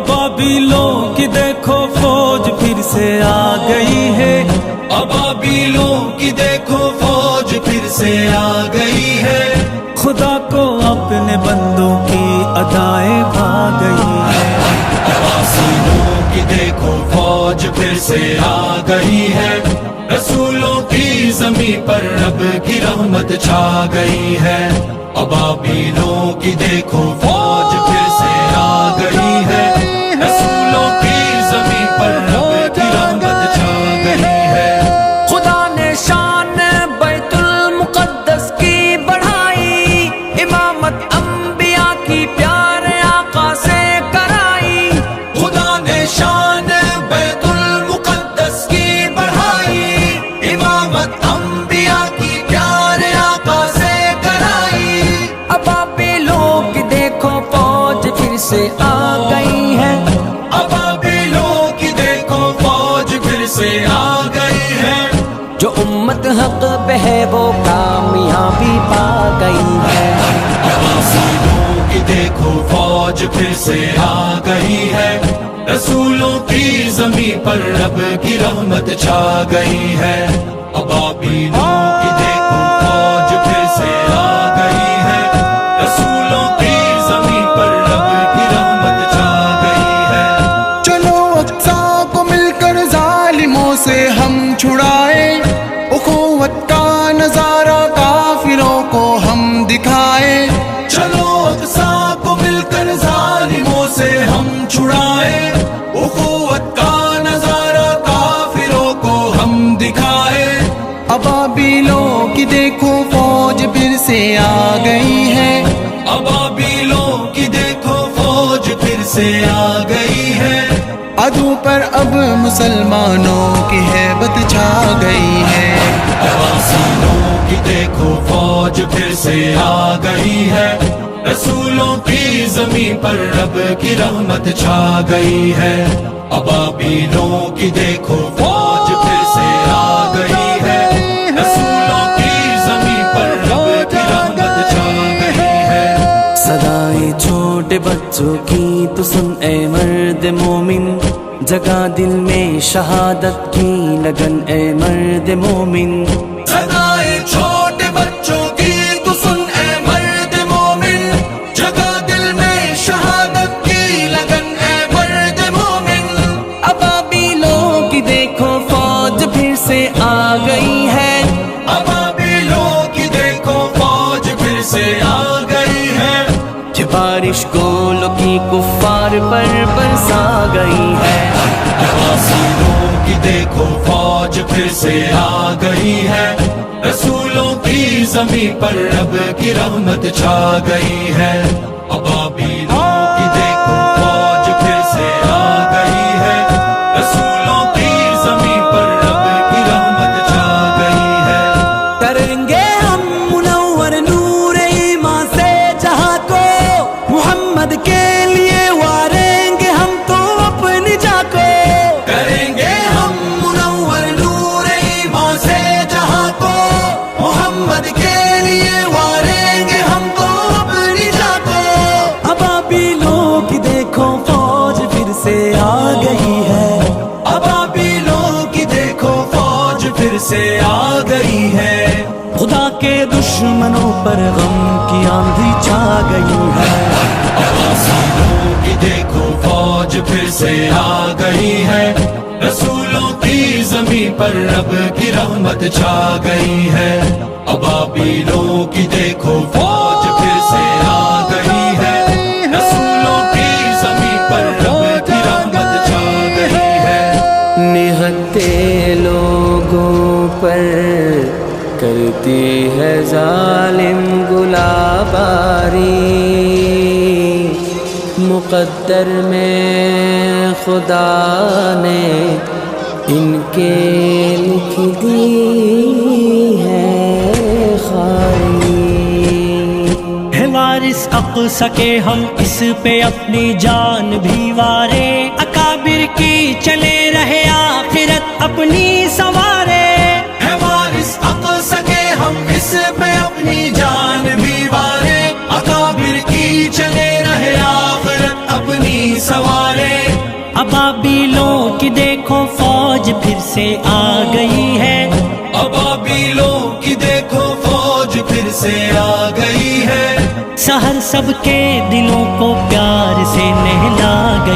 अबाबिलों की देखो फौज फिर से आ गई है, अबाबिलों की देखो फौज फिर से आ गई है। खुदा को अपने बंदों की अदाएं भा गई है। अबाबिलों की देखो फौज फिर से आ गई है। रसूलों की ज़मीं पर रब की रहमत छा गई है। अबाबिलों की देखो फौज फिर से आ गई है। रसूलों की ज़मीं पर रब की रहमत छा गई है। खुदा ने शान बैतुल मुक़द्दस की बढ़ाई, इमामत अंबिया की प्यारे आका से कराई। खुदा ने शान बैतुल मुक़द्दस की बढ़ाई, इमामत अंबिया की प्यारे आका से कराई। अबाबिलों की देखो फौज फिर से आ गई है। अबाबिलों की देखो फौज फिर से आ गई है। जो उम्मत हक पे है वो कामयाबी पा गई है। अबाबिलों की देखो फौज फिर से आ गई है। रसूलों की ज़मीं पर रब की रहमत छा गई है। अबाबिलों की देखो फौज फिर से आ गई है। रसूलों की ज़मीं पर रब की रहमत छा गई है। चलो अक्सा को मिलकर जालिमों से हम छुड़ाए, उखुवत का नजारा काफिरों को हम दिखाए। चलो अक्सा को मिलकर जालिमों से हम छुड़ाए, उखुवत का नजारा काफिरों को हम दिखाए। अबाबिलों की देखो फौज फिर से आ गई है। अबाबिलों की देखो फौज फिर से आ गई है। अदू पर अब मुसलमानों की हैबत छा गई है। अबाबिलों की देखो फौज फिर से आ गई है। रसूलों की ज़मीं पर रब की रहमत छा गई है। अबाबिलों की देखो फौज फिर से आ गई है। रसूलों की ज़मीं पर रब की रहमत छा गई है। सदाएं छोटे बच्चों की तो सुन ए मर्द मोमिन, जगा दिल में शहादत की लगन ए मर्द मोमिन। सदाएं छोटे बच्चों की तो सुन ए मर्द मोमिन, जगा दिल में शहादत की लगन ए मर्द मोमिन। अबाबिलों की देखो फौज फिर से आ गई है। अबाबिलों की देखो फौज फिर से आ गई है। ये बारिश गोलों की कुफ्फार पर बरसा गई है। अबाबिलों की देखो फौज फिर से आ गई है। रसूलों की ज़मीं पर रब की रहमत छा गई है। अबाबिलों की देखो फौज फिर से आ गई है। रसूलों की ज़मीं पर रब की रहमत छा गई है। करेंगे हम मुनव्वर नूर ईमान से जहां को, मोहम्मद के लिए वारेंगे हम तो अपनी जान को। करेंगे हम मुनव्वर नूर ईमान से जहां को, मोहम्मद के लिए वारेंगे हम तो अपनी जान को। अबाबिलों की देखो फौज फिर से आ गई है। अबाबिलों की देखो फौज फिर से आ गई है। खुदा के दुश्मनों पर गम की आंधी छा गई है। अबाबिलों की देखो फौज फिर से आ गई है। रसूलों की ज़मीं पर रब की रहमत छा गई है। अबाबिलों की देखो फौज फिर से आ गई है। रसूलों की ज़मीं पर रब की रहमत छा गई है। निहत्ते लोगों पर करती है जालिम गुलाबारी, मुक़द्दर में खुदा ने इनके लिख दी है खारी। है वारिस अक़सा के हम इस पे अपनी जान भी वारे, अकाबिर की चले रहे आखिरत अपनी सवारे। है वारिस अक़सा के हम इस पे अपनी जान भी वारे, अकाबिर की चले रहे आखिरत अपनी सवारे। ابابیلوں کی دیکھو فوج پھر سے آ گئی ہے، ابابیلوں کی دیکھو فوج پھر سے آ گئی ہے، سحر سب کے دلوں کو پیار سے نہلا گئی